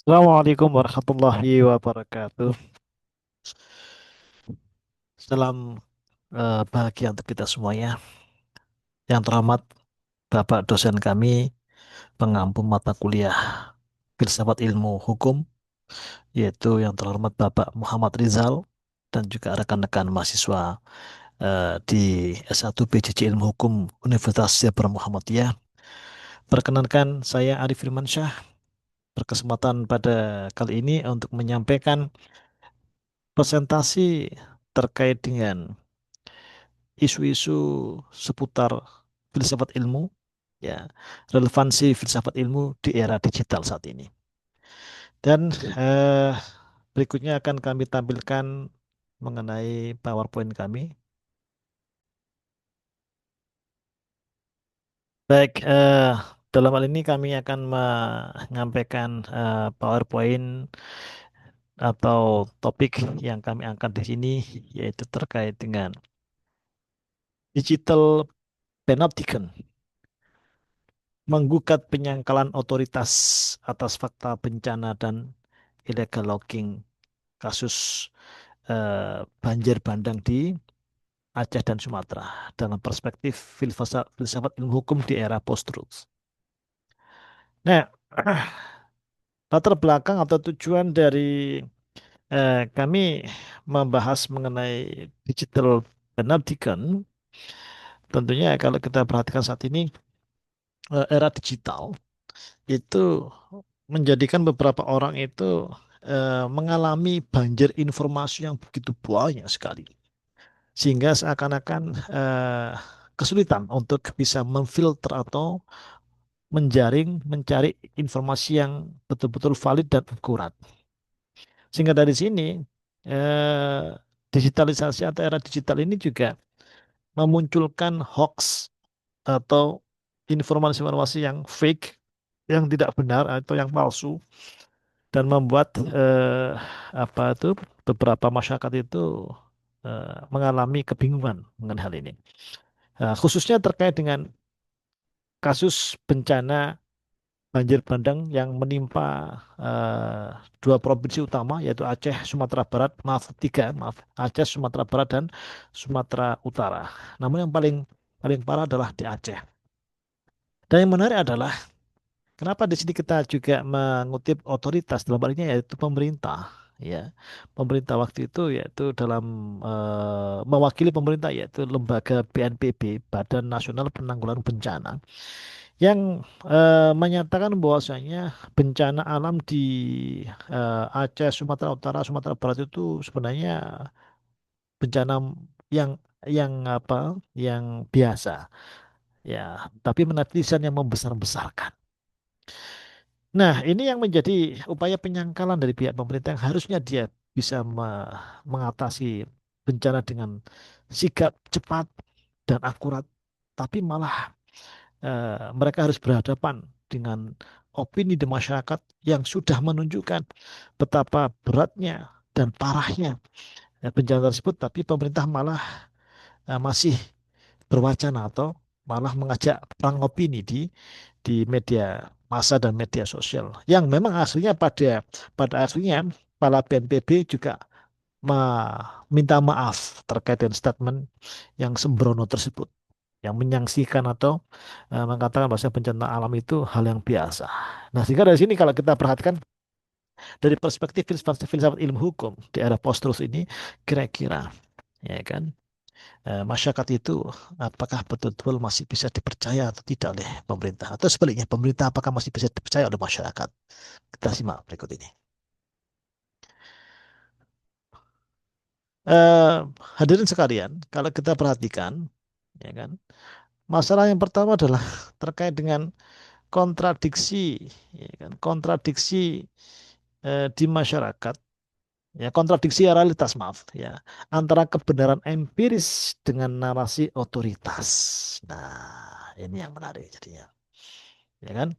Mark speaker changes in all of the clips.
Speaker 1: Assalamualaikum warahmatullahi wabarakatuh. Salam bahagia untuk kita semuanya. Yang terhormat Bapak dosen kami, pengampu mata kuliah Filsafat Ilmu Hukum, yaitu yang terhormat Bapak Muhammad Rizal, dan juga rekan-rekan mahasiswa di S1 PJJ Ilmu Hukum Universitas Jabir Muhammadiyah. Perkenankan saya Arif Firmansyah, berkesempatan pada kali ini untuk menyampaikan presentasi terkait dengan isu-isu seputar filsafat ilmu, ya, relevansi filsafat ilmu di era digital saat ini. Dan berikutnya akan kami tampilkan mengenai PowerPoint kami. Baik, dalam hal ini kami akan menyampaikan PowerPoint atau topik yang kami angkat di sini, yaitu terkait dengan digital panopticon, menggugat penyangkalan otoritas atas fakta bencana dan illegal logging kasus banjir bandang di Aceh dan Sumatera dalam perspektif filsafat ilmu hukum di era post-truth. Nah, latar belakang atau tujuan dari kami membahas mengenai digital panopticon, tentunya kalau kita perhatikan saat ini era digital itu menjadikan beberapa orang itu mengalami banjir informasi yang begitu banyak sekali. Sehingga seakan-akan kesulitan untuk bisa memfilter atau menjaring, mencari informasi yang betul-betul valid dan akurat. Sehingga dari sini eh, digitalisasi atau era digital ini juga memunculkan hoax atau informasi-informasi yang fake, yang tidak benar atau yang palsu, dan membuat apa itu beberapa masyarakat itu mengalami kebingungan mengenai hal ini. Khususnya terkait dengan kasus bencana banjir bandang yang menimpa eh, dua provinsi utama yaitu Aceh, Sumatera Barat, maaf tiga, maaf Aceh, Sumatera Barat dan Sumatera Utara. Namun yang paling paling parah adalah di Aceh. Dan yang menarik adalah kenapa di sini kita juga mengutip otoritas dalam hal ini yaitu pemerintah. Ya, pemerintah waktu itu yaitu dalam mewakili pemerintah yaitu lembaga BNPB, Badan Nasional Penanggulangan Bencana, yang menyatakan bahwasanya bencana alam di Aceh, Sumatera Utara, Sumatera Barat itu sebenarnya bencana yang apa, yang biasa, ya, tapi netizen yang membesar-besarkan. Nah, ini yang menjadi upaya penyangkalan dari pihak pemerintah yang harusnya dia bisa mengatasi bencana dengan sigap, cepat, dan akurat, tapi malah mereka harus berhadapan dengan opini di masyarakat yang sudah menunjukkan betapa beratnya dan parahnya bencana tersebut, tapi pemerintah malah masih berwacana atau malah mengajak perang opini di media massa dan media sosial. Yang memang aslinya pada aslinya kepala BNPB juga meminta maaf terkait dengan statement yang sembrono tersebut, yang menyaksikan atau mengatakan bahwa bencana alam itu hal yang biasa. Nah, sehingga dari sini kalau kita perhatikan dari perspektif filsafat ilmu hukum di era post-truth ini, kira-kira ya kan masyarakat itu apakah betul-betul masih bisa dipercaya atau tidak oleh pemerintah, atau sebaliknya pemerintah apakah masih bisa dipercaya oleh masyarakat? Kita simak berikut ini. Eh, Hadirin sekalian, kalau kita perhatikan, ya kan, masalah yang pertama adalah terkait dengan kontradiksi, ya kan, kontradiksi di masyarakat, ya, kontradiksi realitas, maaf, ya, antara kebenaran empiris dengan narasi otoritas. Nah, ini yang menarik jadinya, ya kan?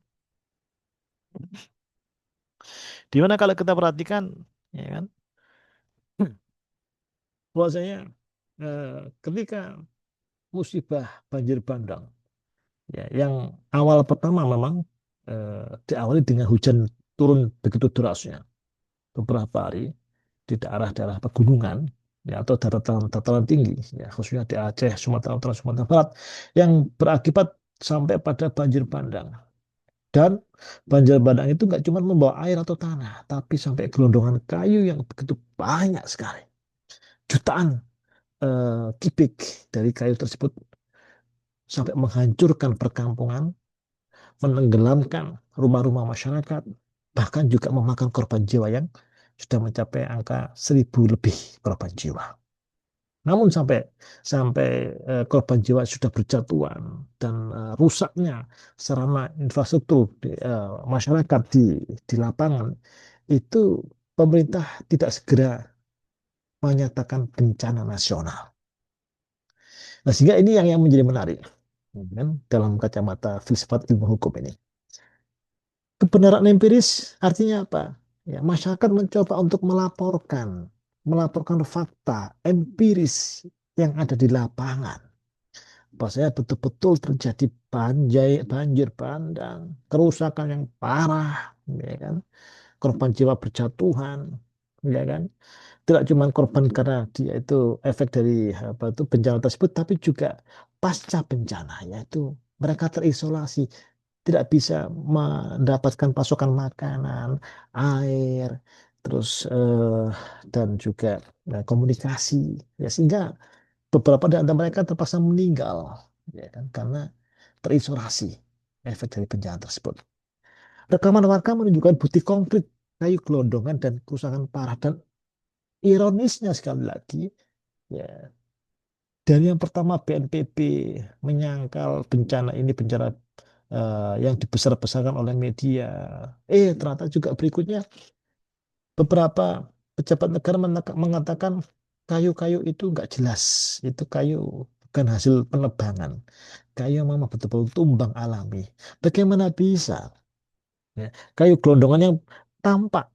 Speaker 1: Dimana kalau kita perhatikan, ya kan, bahwasanya ketika musibah banjir bandang, ya, yang awal pertama memang diawali dengan hujan turun begitu derasnya beberapa hari di daerah-daerah pegunungan ya, atau dataran tinggi ya, khususnya di Aceh, Sumatera Utara, Sumatera Barat yang berakibat sampai pada banjir bandang. Dan banjir bandang itu nggak cuma membawa air atau tanah, tapi sampai gelondongan kayu yang begitu banyak sekali. Jutaan kubik dari kayu tersebut sampai menghancurkan perkampungan, menenggelamkan rumah-rumah masyarakat, bahkan juga memakan korban jiwa yang sudah mencapai angka 1.000 lebih korban jiwa. Namun sampai sampai korban jiwa sudah berjatuhan dan rusaknya sarana infrastruktur masyarakat di lapangan itu, pemerintah tidak segera menyatakan bencana nasional. Nah, sehingga ini yang menjadi menarik, kan, dalam kacamata filsafat ilmu hukum ini. Kebenaran empiris artinya apa? Ya, masyarakat mencoba untuk melaporkan fakta empiris yang ada di lapangan. Bahwasanya betul-betul terjadi banjir bandang, kerusakan yang parah, ya kan? Korban jiwa berjatuhan, ya kan? Tidak cuma korban karena dia itu efek dari apa itu bencana tersebut, tapi juga pasca bencana, yaitu mereka terisolasi, tidak bisa mendapatkan pasokan makanan, air, terus dan juga komunikasi, ya, sehingga beberapa di antara mereka terpaksa meninggal, ya kan, karena terisolasi efek dari bencana tersebut. Rekaman warga menunjukkan bukti konkret kayu gelondongan dan kerusakan parah, dan ironisnya sekali lagi, ya, dari yang pertama BNPB menyangkal bencana ini bencana yang dibesar-besarkan oleh media. Ternyata juga berikutnya beberapa pejabat negara mengatakan kayu-kayu itu nggak jelas, itu kayu bukan hasil penebangan, kayu yang memang betul-betul tumbang alami. Bagaimana bisa, ya, kayu gelondongan yang tampak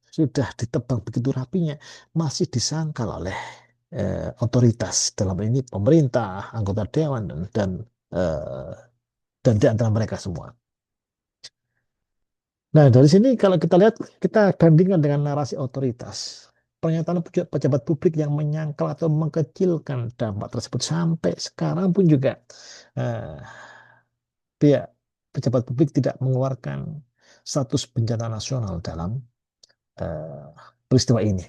Speaker 1: sudah ditebang begitu rapinya masih disangkal oleh otoritas, dalam ini pemerintah, anggota dewan eh, dan di antara mereka semua. Nah, dari sini kalau kita lihat, kita bandingkan dengan narasi otoritas. Pernyataan pejabat publik yang menyangkal atau mengkecilkan dampak tersebut sampai sekarang pun juga eh, pihak pejabat publik tidak mengeluarkan status bencana nasional dalam eh, peristiwa ini.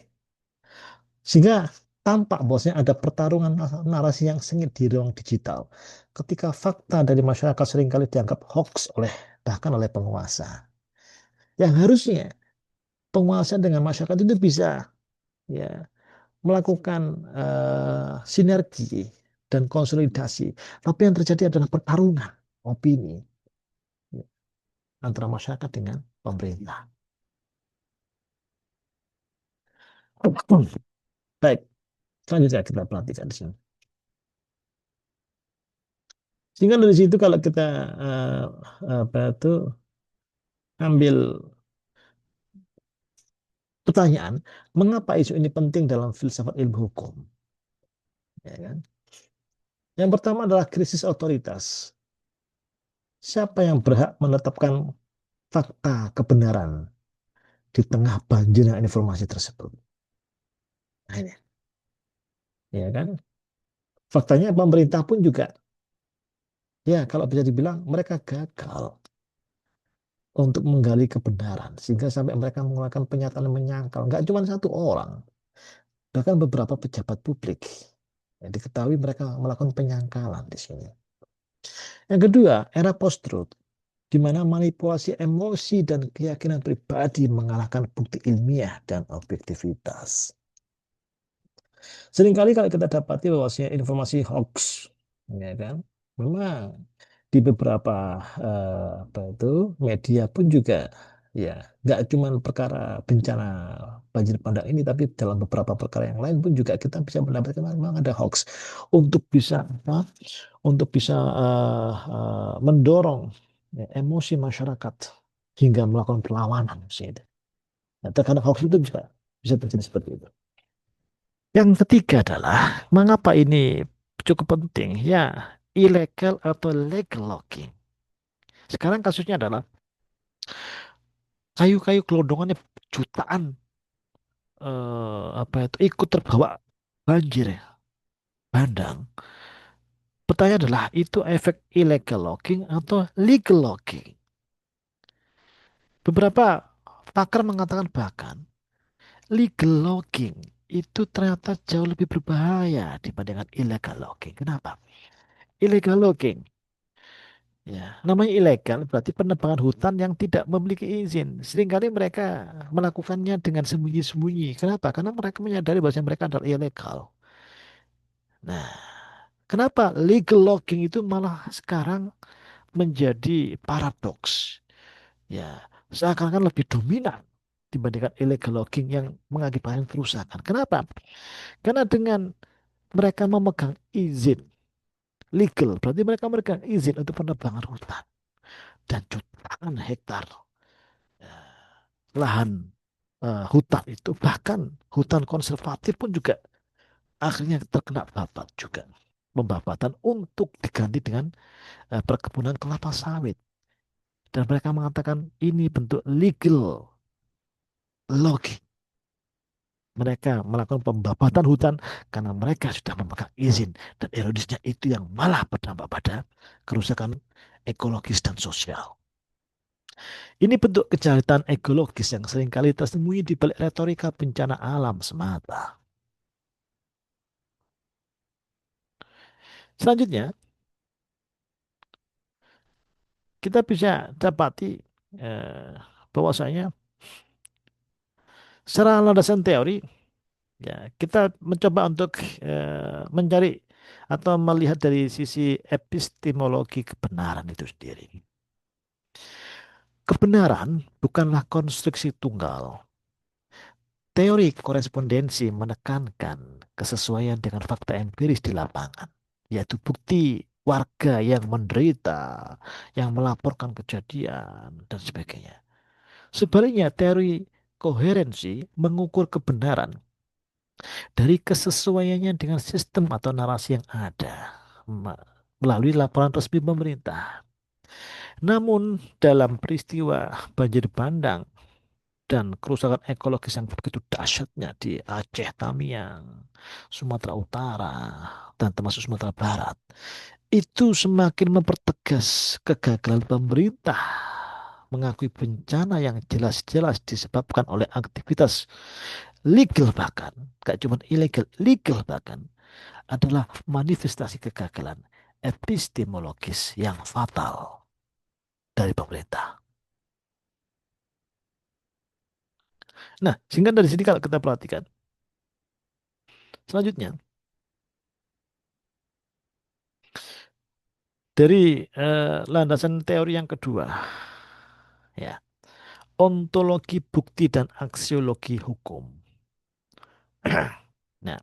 Speaker 1: Sehingga tampak bahwasanya ada pertarungan narasi yang sengit di ruang digital, ketika fakta dari masyarakat seringkali dianggap hoax bahkan oleh penguasa. Yang harusnya penguasa dengan masyarakat itu bisa, ya, melakukan sinergi dan konsolidasi. Tapi yang terjadi adalah pertarungan opini, ya, antara masyarakat dengan pemerintah. Baik, selanjutnya kita perhatikan di sini. Sehingga dari situ kalau kita eh, apa itu ambil pertanyaan, mengapa isu ini penting dalam filsafat ilmu hukum? Ya kan? Yang pertama adalah krisis otoritas. Siapa yang berhak menetapkan fakta kebenaran di tengah banjirnya informasi tersebut? Nah, ini, ya kan? Faktanya pemerintah pun juga, ya, kalau bisa dibilang mereka gagal untuk menggali kebenaran sehingga sampai mereka mengeluarkan pernyataan yang menyangkal. Nggak cuma satu orang, bahkan beberapa pejabat publik yang diketahui mereka melakukan penyangkalan di sini. Yang kedua, era post-truth, di mana manipulasi emosi dan keyakinan pribadi mengalahkan bukti ilmiah dan objektivitas. Seringkali kalau kita dapati bahwasanya informasi hoax, ya kan, memang di beberapa apa itu media pun juga, ya, nggak cuma perkara bencana banjir bandang ini, tapi dalam beberapa perkara yang lain pun juga kita bisa mendapatkan memang ada hoax untuk bisa apa, untuk bisa mendorong, ya, emosi masyarakat hingga melakukan perlawanan sih. Nah, terkadang hoax itu bisa bisa terjadi seperti itu. Yang ketiga adalah mengapa ini cukup penting? Ya, ilegal atau legal logging. Sekarang kasusnya adalah kayu-kayu gelondongannya jutaan apa itu ikut terbawa banjir ya, bandang. Pertanyaan adalah itu efek illegal logging atau legal logging? Beberapa pakar mengatakan bahkan legal logging itu ternyata jauh lebih berbahaya dibandingkan illegal logging. Kenapa? Illegal logging, ya, namanya ilegal berarti penebangan hutan yang tidak memiliki izin. Seringkali mereka melakukannya dengan sembunyi-sembunyi. Kenapa? Karena mereka menyadari bahwa mereka adalah ilegal. Nah, kenapa legal logging itu malah sekarang menjadi paradoks? Ya, seakan-akan lebih dominan dibandingkan illegal logging yang mengakibatkan kerusakan. Kenapa? Karena dengan mereka memegang izin legal, berarti mereka memegang izin untuk penebangan hutan dan jutaan hektar lahan hutan itu, bahkan hutan konservatif pun juga akhirnya terkena babat juga, pembabatan untuk diganti dengan perkebunan kelapa sawit. Dan mereka mengatakan ini bentuk legal logging. Mereka melakukan pembabatan hutan karena mereka sudah memegang izin. Dan ironisnya itu yang malah berdampak pada kerusakan ekologis dan sosial. Ini bentuk kejahatan ekologis yang seringkali tersembunyi di balik retorika bencana alam semata. Selanjutnya, kita bisa dapati eh, bahwasanya secara landasan teori, ya, kita mencoba untuk mencari atau melihat dari sisi epistemologi kebenaran itu sendiri. Kebenaran bukanlah konstruksi tunggal. Teori korespondensi menekankan kesesuaian dengan fakta empiris di lapangan, yaitu bukti warga yang menderita, yang melaporkan kejadian, dan sebagainya. Sebaliknya, teori koherensi mengukur kebenaran dari kesesuaiannya dengan sistem atau narasi yang ada melalui laporan resmi pemerintah. Namun, dalam peristiwa banjir bandang dan kerusakan ekologis yang begitu dahsyatnya di Aceh, Tamiang, Sumatera Utara, dan termasuk Sumatera Barat, itu semakin mempertegas kegagalan pemerintah mengakui bencana yang jelas-jelas disebabkan oleh aktivitas legal bahkan, gak cuma ilegal, legal bahkan, adalah manifestasi kegagalan epistemologis yang fatal dari pemerintah. Nah, sehingga dari sini kalau kita perhatikan, selanjutnya, dari landasan teori yang kedua, ya, ontologi bukti dan aksiologi hukum. Nah,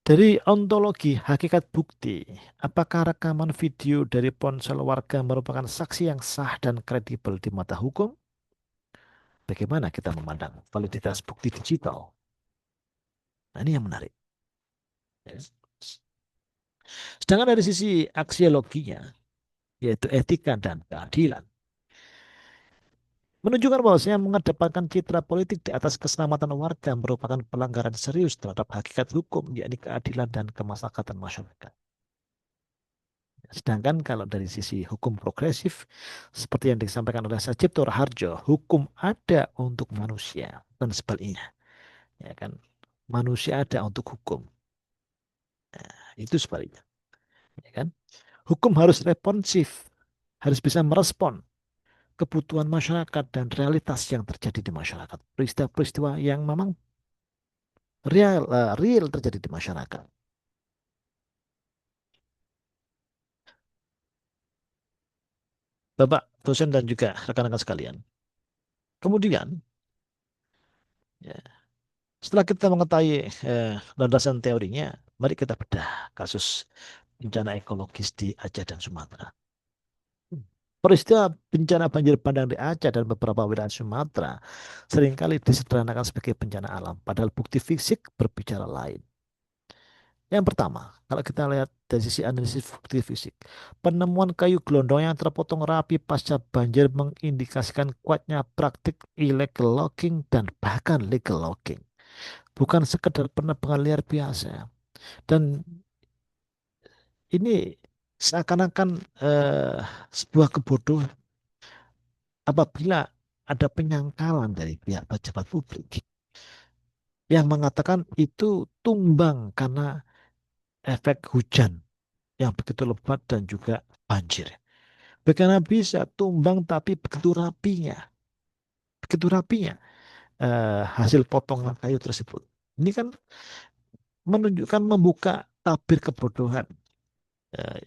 Speaker 1: dari ontologi hakikat bukti, apakah rekaman video dari ponsel warga merupakan saksi yang sah dan kredibel di mata hukum? Bagaimana kita memandang validitas bukti digital? Nah, ini yang menarik. Ya. Sedangkan dari sisi aksiologinya, yaitu etika dan keadilan, menunjukkan bahwasanya mengedepankan citra politik di atas keselamatan warga merupakan pelanggaran serius terhadap hakikat hukum, yakni keadilan dan kemaslahatan masyarakat. Sedangkan kalau dari sisi hukum progresif, seperti yang disampaikan oleh Sajipto Raharjo, hukum ada untuk manusia dan sebaliknya, ya kan? Manusia ada untuk hukum. Itu sebaliknya, ya kan? Hukum harus responsif, harus bisa merespon kebutuhan masyarakat dan realitas yang terjadi di masyarakat. Peristiwa-peristiwa yang memang real terjadi di masyarakat. Bapak dosen dan juga rekan-rekan sekalian. Kemudian, ya, setelah kita mengetahui landasan teorinya, mari kita bedah kasus bencana ekologis di Aceh dan Sumatera. Peristiwa bencana banjir bandang di Aceh dan beberapa wilayah Sumatera seringkali disederhanakan sebagai bencana alam, padahal bukti fisik berbicara lain. Yang pertama, kalau kita lihat dari sisi analisis bukti fisik, penemuan kayu gelondong yang terpotong rapi pasca banjir mengindikasikan kuatnya praktik illegal logging dan bahkan legal logging. Bukan sekedar penebangan liar biasa. Dan ini seakan-akan sebuah kebodohan apabila ada penyangkalan dari pihak pejabat publik yang mengatakan itu tumbang karena efek hujan yang begitu lebat dan juga banjir. Bagaimana bisa tumbang tapi begitu rapinya hasil potongan kayu tersebut. Ini kan menunjukkan membuka tabir kebodohan, eh,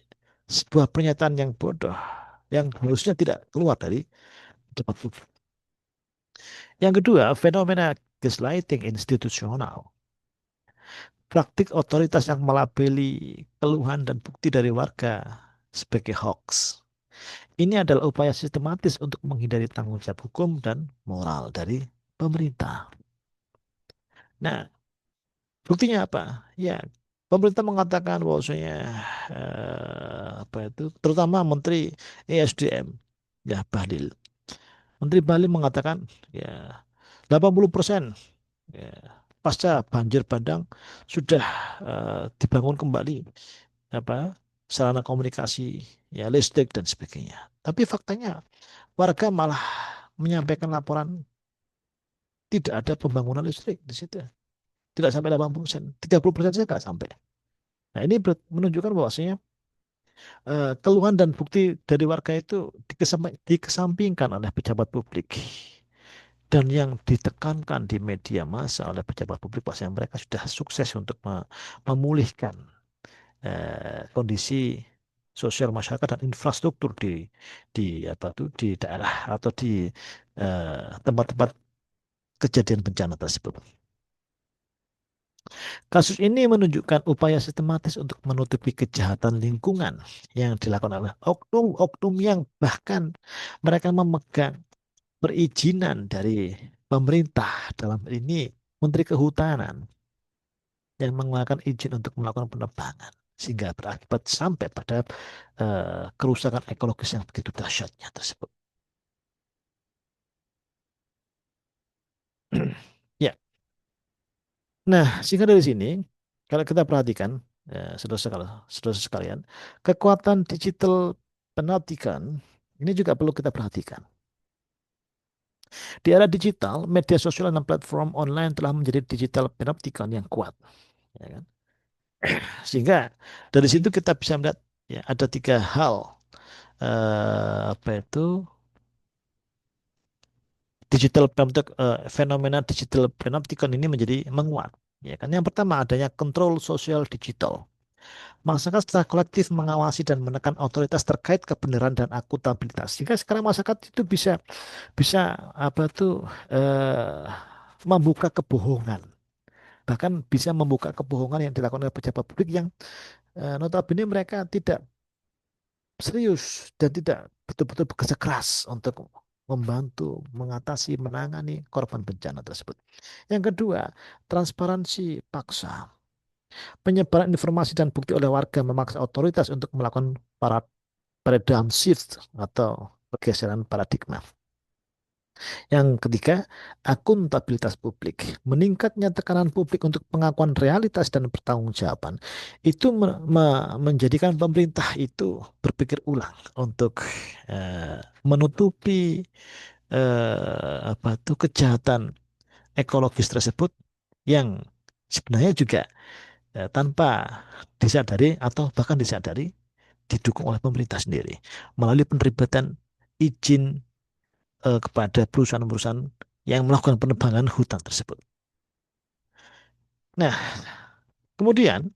Speaker 1: sebuah pernyataan yang bodoh yang harusnya tidak keluar dari tempat publik. Yang kedua, fenomena gaslighting institusional. Praktik otoritas yang melabeli keluhan dan bukti dari warga sebagai hoax. Ini adalah upaya sistematis untuk menghindari tanggung jawab hukum dan moral dari pemerintah. Nah, buktinya apa? Ya, pemerintah mengatakan bahwasanya apa itu, terutama Menteri ESDM, ya Bahlil. Menteri Bahlil mengatakan ya 80% ya, pasca banjir bandang sudah dibangun kembali apa sarana komunikasi, ya listrik dan sebagainya. Tapi faktanya warga malah menyampaikan laporan tidak ada pembangunan listrik di situ. Tidak sampai 80%, 30% saja nggak sampai. Nah, ini menunjukkan bahwasanya keluhan dan bukti dari warga itu dikesampingkan oleh pejabat publik. Dan yang ditekankan di media massa oleh pejabat publik bahwasanya mereka sudah sukses untuk memulihkan kondisi sosial masyarakat dan infrastruktur di apa tuh di daerah atau di tempat-tempat kejadian bencana tersebut. Kasus ini menunjukkan upaya sistematis untuk menutupi kejahatan lingkungan yang dilakukan oleh oknum-oknum yang bahkan mereka memegang perizinan dari pemerintah, dalam ini Menteri Kehutanan, yang mengeluarkan izin untuk melakukan penebangan sehingga berakibat sampai pada kerusakan ekologis yang begitu dahsyatnya tersebut. Ya, nah sehingga dari sini kalau kita perhatikan, saudara sekalian, kekuatan digital pendidikan ini juga perlu kita perhatikan. Di era digital, media sosial dan platform online telah menjadi digital pendidikan yang kuat, ya kan? Sehingga dari situ kita bisa melihat ya ada tiga hal, apa itu fenomena digital panopticon ini menjadi menguat. Ya kan, yang pertama adanya kontrol sosial digital. Masyarakat secara kolektif mengawasi dan menekan otoritas terkait kebenaran dan akuntabilitas. Sehingga sekarang masyarakat itu bisa bisa apa tuh membuka kebohongan. Bahkan bisa membuka kebohongan yang dilakukan oleh pejabat publik yang notabene mereka tidak serius dan tidak betul-betul bekerja keras untuk membantu mengatasi menangani korban bencana tersebut. Yang kedua, transparansi paksa. Penyebaran informasi dan bukti oleh warga memaksa otoritas untuk melakukan paradigm shift atau pergeseran paradigma. Yang ketiga, akuntabilitas publik. Meningkatnya tekanan publik untuk pengakuan realitas dan pertanggungjawaban itu menjadikan pemerintah itu berpikir ulang untuk menutupi apa itu kejahatan ekologis tersebut yang sebenarnya juga tanpa disadari atau bahkan disadari didukung oleh pemerintah sendiri melalui penerbitan izin kepada perusahaan-perusahaan yang melakukan penebangan hutan tersebut. Nah, kemudian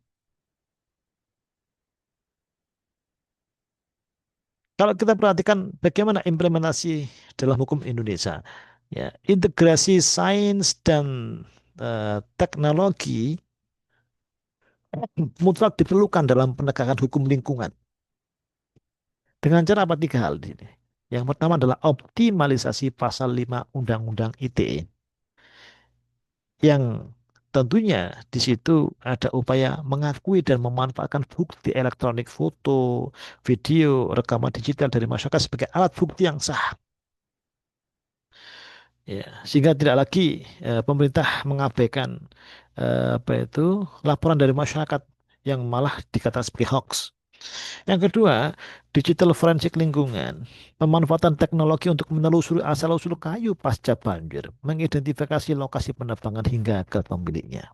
Speaker 1: kalau kita perhatikan bagaimana implementasi dalam hukum Indonesia, ya, integrasi sains dan teknologi mutlak diperlukan dalam penegakan hukum lingkungan. Dengan cara apa? Tiga hal ini. Yang pertama adalah optimalisasi pasal 5 Undang-Undang ITE yang tentunya di situ ada upaya mengakui dan memanfaatkan bukti elektronik foto, video, rekaman digital dari masyarakat sebagai alat bukti yang sah. Ya, sehingga tidak lagi pemerintah mengabaikan apa itu laporan dari masyarakat yang malah dikatakan sebagai hoax. Yang kedua, digital forensik lingkungan. Pemanfaatan teknologi untuk menelusuri asal-usul kayu pasca banjir, mengidentifikasi lokasi penebangan hingga ke pemiliknya.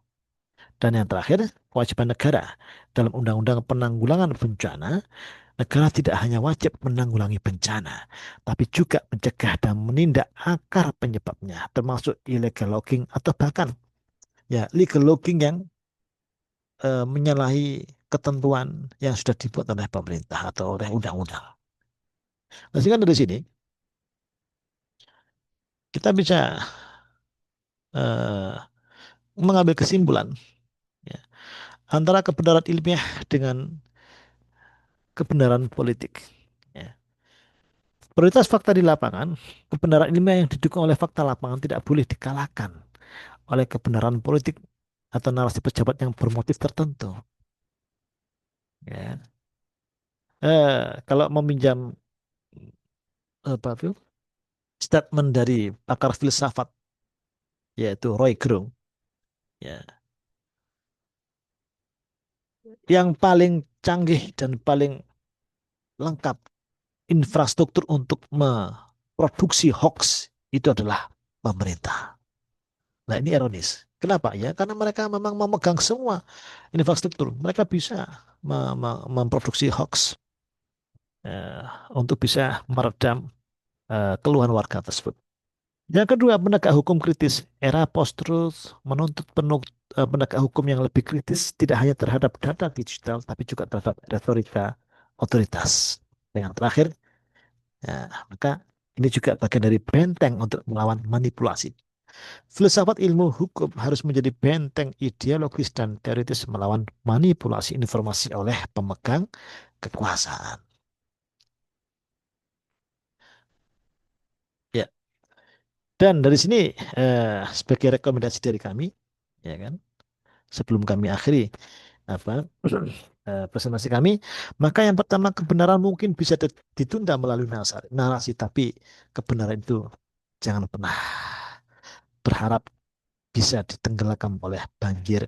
Speaker 1: Dan yang terakhir, kewajiban negara. Dalam Undang-Undang Penanggulangan Bencana, negara tidak hanya wajib menanggulangi bencana, tapi juga mencegah dan menindak akar penyebabnya, termasuk illegal logging atau bahkan ya legal logging yang menyalahi ketentuan yang sudah dibuat oleh pemerintah atau oleh undang-undang. Nah, sehingga dari sini kita bisa eh, mengambil kesimpulan ya, antara kebenaran ilmiah dengan kebenaran politik. Ya. Prioritas fakta di lapangan, kebenaran ilmiah yang didukung oleh fakta lapangan tidak boleh dikalahkan oleh kebenaran politik atau narasi pejabat yang bermotif tertentu. Ya. Kalau meminjam apa tuh statement dari pakar filsafat yaitu Roy Groong, ya, yang paling canggih dan paling lengkap infrastruktur untuk memproduksi hoax itu adalah pemerintah. Nah, ini ironis. Kenapa ya? Karena mereka memang memegang semua infrastruktur. Mereka bisa memproduksi hoax eh, untuk bisa meredam keluhan warga tersebut. Yang kedua, penegak hukum kritis. Era post-truth menuntut penegak hukum yang lebih kritis tidak hanya terhadap data digital, tapi juga terhadap retorika otoritas. Dan yang terakhir, ya, maka ini juga bagian dari benteng untuk melawan manipulasi. Filsafat ilmu hukum harus menjadi benteng ideologis dan teoritis melawan manipulasi informasi oleh pemegang kekuasaan. Ya, dan dari sini sebagai rekomendasi dari kami, ya kan, sebelum kami akhiri apa presentasi kami, maka yang pertama kebenaran mungkin bisa ditunda melalui narasi, tapi kebenaran itu jangan pernah berharap bisa ditenggelamkan oleh banjir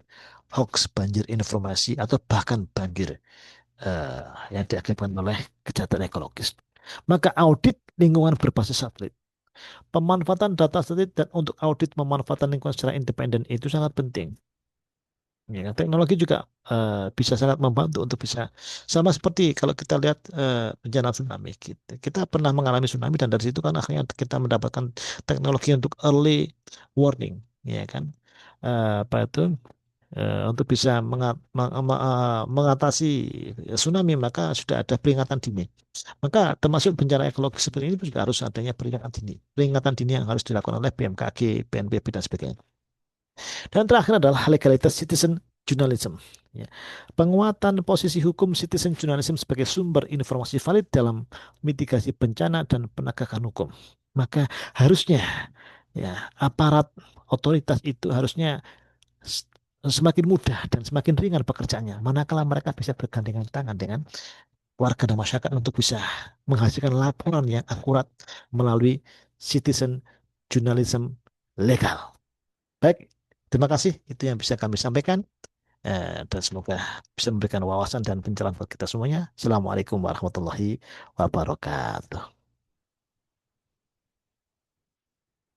Speaker 1: hoax, banjir informasi, atau bahkan banjir eh, yang diakibatkan oleh kejahatan ekologis. Maka audit lingkungan berbasis satelit, pemanfaatan data satelit dan untuk audit pemanfaatan lingkungan secara independen itu sangat penting. Ya, kan? Teknologi juga bisa sangat membantu untuk bisa sama seperti kalau kita lihat bencana tsunami. Kita pernah mengalami tsunami dan dari situ kan akhirnya kita mendapatkan teknologi untuk early warning, ya kan? Apa itu? Untuk bisa mengatasi tsunami maka sudah ada peringatan dini. Maka termasuk bencana ekologi seperti ini juga harus adanya peringatan dini. Peringatan dini yang harus dilakukan oleh BMKG, BNPB dan sebagainya. Dan terakhir adalah legalitas citizen journalism. Ya. Penguatan posisi hukum citizen journalism sebagai sumber informasi valid dalam mitigasi bencana dan penegakan hukum. Maka harusnya ya aparat otoritas itu harusnya s- semakin mudah dan semakin ringan pekerjaannya. Manakala mereka bisa bergandengan tangan dengan warga dan masyarakat untuk bisa menghasilkan laporan yang akurat melalui citizen journalism legal. Baik, terima kasih. Itu yang bisa kami sampaikan. Dan semoga bisa memberikan wawasan dan pencerahan buat kita semuanya. Assalamualaikum warahmatullahi wabarakatuh.